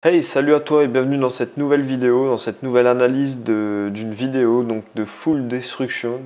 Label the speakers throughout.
Speaker 1: Hey, salut à toi et bienvenue dans cette nouvelle vidéo, dans cette nouvelle analyse d'une vidéo donc de Full Destruction.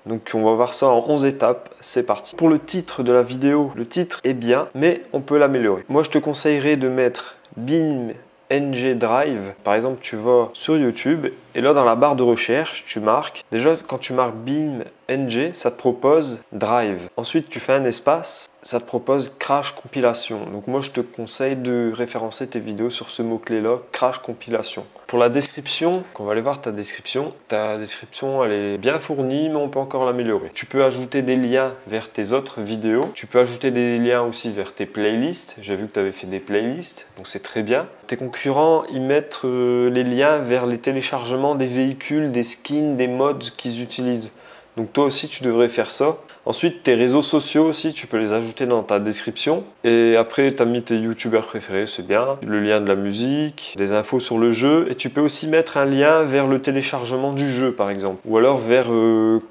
Speaker 1: Donc on va voir ça en 11 étapes, c'est parti. Pour le titre de la vidéo, le titre est bien, mais on peut l'améliorer. Moi je te conseillerais de mettre BeamNG Drive. Par exemple, tu vas sur YouTube et là dans la barre de recherche, tu marques. Déjà quand tu marques BeamNG, ça te propose Drive. Ensuite tu fais un espace. Ça te propose Crash Compilation. Donc moi je te conseille de référencer tes vidéos sur ce mot-clé là, Crash Compilation. Pour la description, on va aller voir ta description. Ta description elle est bien fournie mais on peut encore l'améliorer. Tu peux ajouter des liens vers tes autres vidéos. Tu peux ajouter des liens aussi vers tes playlists. J'ai vu que tu avais fait des playlists, donc c'est très bien. Tes concurrents ils mettent les liens vers les téléchargements des véhicules, des skins, des mods qu'ils utilisent. Donc toi aussi tu devrais faire ça. Ensuite, tes réseaux sociaux aussi, tu peux les ajouter dans ta description. Et après, tu as mis tes youtubeurs préférés, c'est bien. Le lien de la musique, des infos sur le jeu. Et tu peux aussi mettre un lien vers le téléchargement du jeu, par exemple. Ou alors vers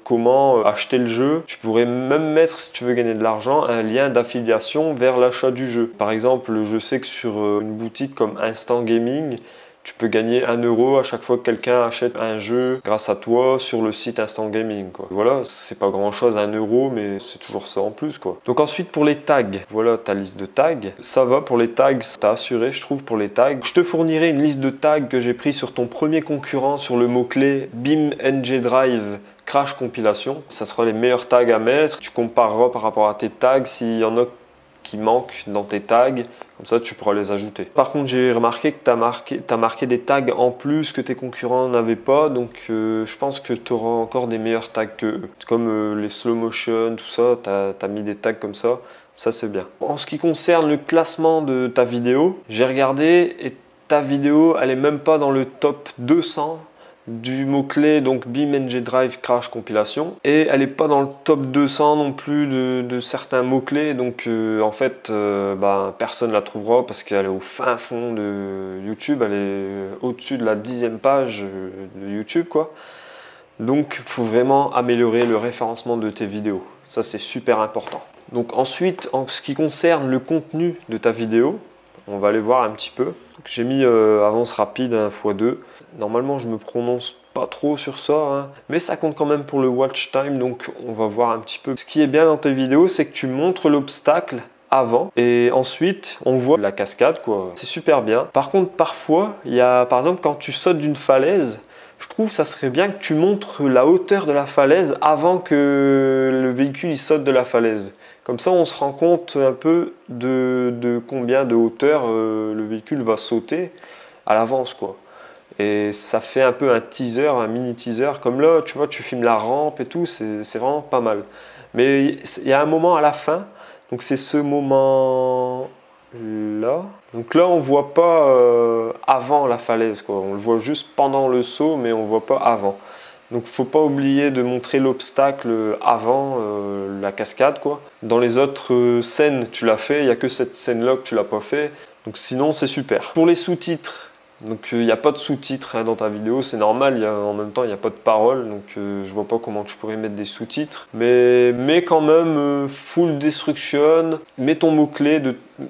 Speaker 1: comment acheter le jeu. Tu pourrais même mettre, si tu veux gagner de l'argent, un lien d'affiliation vers l'achat du jeu. Par exemple, je sais que sur une boutique comme Instant Gaming, tu peux gagner 1 euro à chaque fois que quelqu'un achète un jeu grâce à toi sur le site Instant Gaming, quoi. Voilà, c'est pas grand chose, 1 euro, mais c'est toujours ça en plus, quoi. Donc ensuite pour les tags, voilà ta liste de tags. Ça va pour les tags, t'as assuré, je trouve, pour les tags. Je te fournirai une liste de tags que j'ai pris sur ton premier concurrent sur le mot-clé BeamNG Drive Crash Compilation. Ça sera les meilleurs tags à mettre. Tu compareras par rapport à tes tags s'il y en a qui manquent dans tes tags, comme ça tu pourras les ajouter. Par contre, j'ai remarqué que tu as marqué des tags en plus que tes concurrents n'avaient pas, donc je pense que tu auras encore des meilleurs tags que eux. Comme les slow motion, tout ça, tu as mis des tags comme ça c'est bien. En ce qui concerne le classement de ta vidéo, j'ai regardé et ta vidéo elle est même pas dans le top 200 du mot-clé donc BeamNG Drive Crash Compilation et elle n'est pas dans le top 200 non plus de certains mots-clés, donc en fait personne la trouvera parce qu'elle est au fin fond de YouTube, elle est au-dessus de la 10e page de YouTube, quoi. Donc il faut vraiment améliorer le référencement de tes vidéos, ça c'est super important. Donc ensuite, en ce qui concerne le contenu de ta vidéo, on va aller voir un petit peu. J'ai mis avance rapide 1x2. Normalement, je me prononce pas trop sur ça, hein, mais ça compte quand même pour le watch time, donc on va voir un petit peu. Ce qui est bien dans tes vidéos, c'est que tu montres l'obstacle avant et ensuite on voit la cascade, quoi. C'est super bien. Par contre, parfois, il y a, par exemple, quand tu sautes d'une falaise, je trouve que ça serait bien que tu montres la hauteur de la falaise avant que le véhicule il saute de la falaise. Comme ça, on se rend compte un peu de combien de hauteur le véhicule va sauter à l'avance, quoi. Et ça fait un peu un teaser, un mini teaser. Comme là, tu vois, tu filmes la rampe et tout, c'est vraiment pas mal. Mais il y a un moment à la fin, donc c'est ce moment là. Donc là, on voit pas avant la falaise, quoi. On le voit juste pendant le saut, mais on voit pas avant. Donc faut pas oublier de montrer l'obstacle avant la cascade, quoi. Dans les autres scènes, tu l'as fait, il n'y a que cette scène-là que tu l'as pas fait. Donc sinon, c'est super. Pour les sous-titres, donc il n'y a pas de sous-titres dans ta vidéo, c'est normal, en même temps il n'y a pas de parole, donc je vois pas comment tu pourrais mettre des sous-titres. Mais quand même, full destruction, mets ton mot-clé,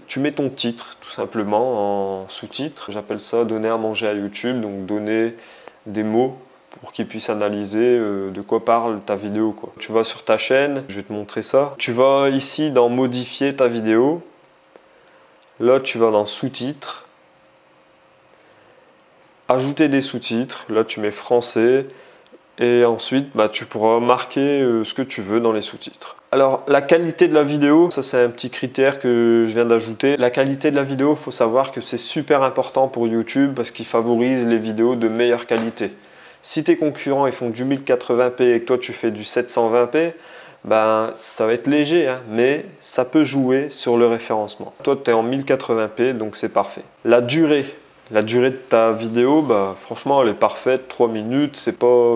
Speaker 1: tu mets ton titre tout simplement en sous-titre. J'appelle ça donner à manger à YouTube, donc donner des mots pour qu'ils puissent analyser de quoi parle ta vidéo, quoi. Tu vas sur ta chaîne, je vais te montrer ça. Tu vas ici dans modifier ta vidéo. Là tu vas dans sous-titres. Ajouter des sous-titres, là tu mets français et ensuite tu pourras marquer ce que tu veux dans les sous-titres. Alors la qualité de la vidéo, ça c'est un petit critère que je viens d'ajouter. La qualité de la vidéo, il faut savoir que c'est super important pour YouTube parce qu'il favorise les vidéos de meilleure qualité. Si tes concurrents ils font du 1080p et que toi tu fais du 720p, ça va être léger, hein, mais ça peut jouer sur le référencement. Toi tu es en 1080p donc c'est parfait. La durée de ta vidéo, franchement, elle est parfaite. 3 minutes, c'est pas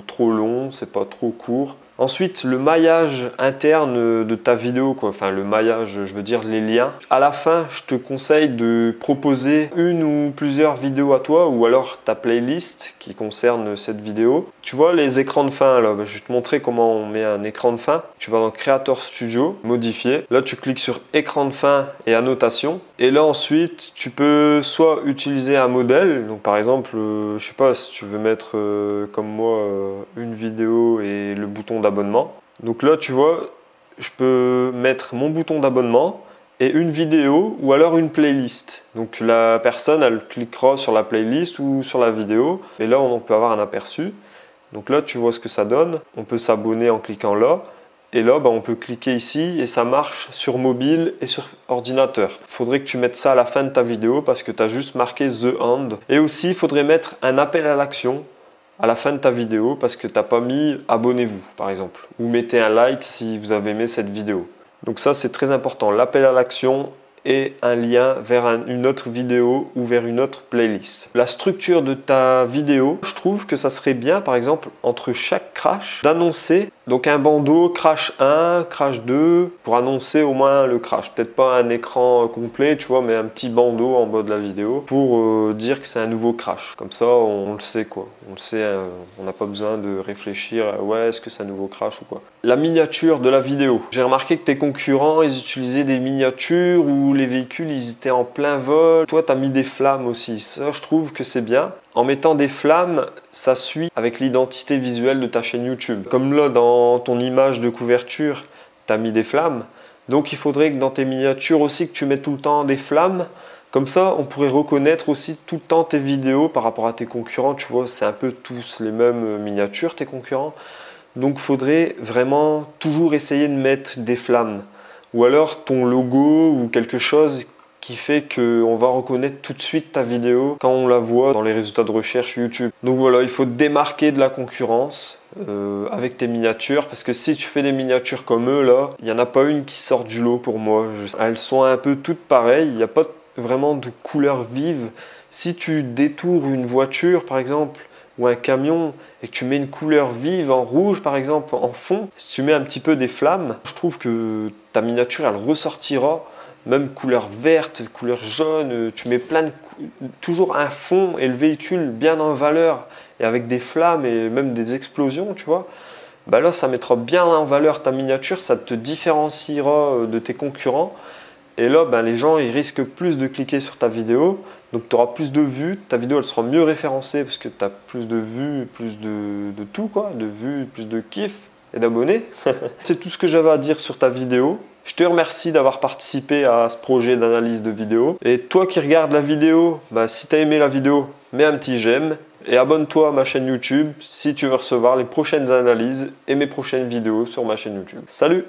Speaker 1: trop long, c'est pas trop court. Ensuite, le maillage interne de ta vidéo, quoi. Enfin le maillage, je veux dire les liens. À la fin, je te conseille de proposer une ou plusieurs vidéos à toi ou alors ta playlist qui concerne cette vidéo. Tu vois les écrans de fin là, je vais te montrer comment on met un écran de fin. Tu vas dans Creator Studio, modifier. Là, tu cliques sur écran de fin et annotation. Et là ensuite, tu peux soit utiliser un modèle. Donc par exemple, je sais pas si tu veux mettre comme moi une vidéo et le bouton d'abonnement. Donc là, tu vois, je peux mettre mon bouton d'abonnement et une vidéo ou alors une playlist. Donc la personne, elle cliquera sur la playlist ou sur la vidéo. Et là, on peut avoir un aperçu. Donc là, tu vois ce que ça donne. On peut s'abonner en cliquant là. Et là, on peut cliquer ici et ça marche sur mobile et sur ordinateur. Il faudrait que tu mettes ça à la fin de ta vidéo parce que tu as juste marqué The End. Et aussi, il faudrait mettre un appel à l'action à la fin de ta vidéo parce que tu n'as pas mis abonnez-vous par exemple. Ou mettez un like si vous avez aimé cette vidéo. Donc ça, c'est très important. L'appel à l'action et un lien vers une autre vidéo ou vers une autre playlist. La structure de ta vidéo, je trouve que ça serait bien, par exemple, entre chaque crash, d'annoncer donc un bandeau crash 1, crash 2, pour annoncer au moins le crash. Peut-être pas un écran complet, tu vois, mais un petit bandeau en bas de la vidéo pour dire que c'est un nouveau crash. Comme ça, on le sait quoi. On le sait, on n'a pas besoin de réfléchir, ouais, est-ce que c'est un nouveau crash ou quoi. La miniature de la vidéo. J'ai remarqué que tes concurrents, ils utilisaient des miniatures où les véhicules, ils étaient en plein vol. Toi, tu as mis des flammes aussi. Ça, je trouve que c'est bien. En mettant des flammes, ça suit avec l'identité visuelle de ta chaîne YouTube. Comme là, dans ton image de couverture, tu as mis des flammes. Donc, il faudrait que dans tes miniatures aussi, que tu mettes tout le temps des flammes. Comme ça, on pourrait reconnaître aussi tout le temps tes vidéos par rapport à tes concurrents. Tu vois, c'est un peu tous les mêmes miniatures, tes concurrents. Donc, il faudrait vraiment toujours essayer de mettre des flammes. Ou alors ton logo ou quelque chose qui fait qu'on va reconnaître tout de suite ta vidéo quand on la voit dans les résultats de recherche YouTube. Donc voilà, il faut te démarquer de la concurrence avec tes miniatures parce que si tu fais des miniatures comme eux là, il n'y en a pas une qui sort du lot pour moi. Elles sont un peu toutes pareilles, il n'y a pas vraiment de couleurs vives. Si tu détours une voiture par exemple, ou un camion et que tu mets une couleur vive en rouge par exemple en fond, si tu mets un petit peu des flammes, je trouve que ta miniature elle ressortira, même couleur verte, couleur jaune, tu mets toujours un fond et le véhicule bien en valeur et avec des flammes et même des explosions, tu vois. Là ça mettra bien en valeur ta miniature, ça te différenciera de tes concurrents. Et là, les gens ils risquent plus de cliquer sur ta vidéo, donc tu auras plus de vues, ta vidéo elle sera mieux référencée parce que tu as plus de vues, plus de tout quoi, de vues, plus de kiffs et d'abonnés. C'est tout ce que j'avais à dire sur ta vidéo. Je te remercie d'avoir participé à ce projet d'analyse de vidéo. Et toi qui regardes la vidéo, si tu as aimé la vidéo, mets un petit j'aime et abonne-toi à ma chaîne YouTube si tu veux recevoir les prochaines analyses et mes prochaines vidéos sur ma chaîne YouTube. Salut!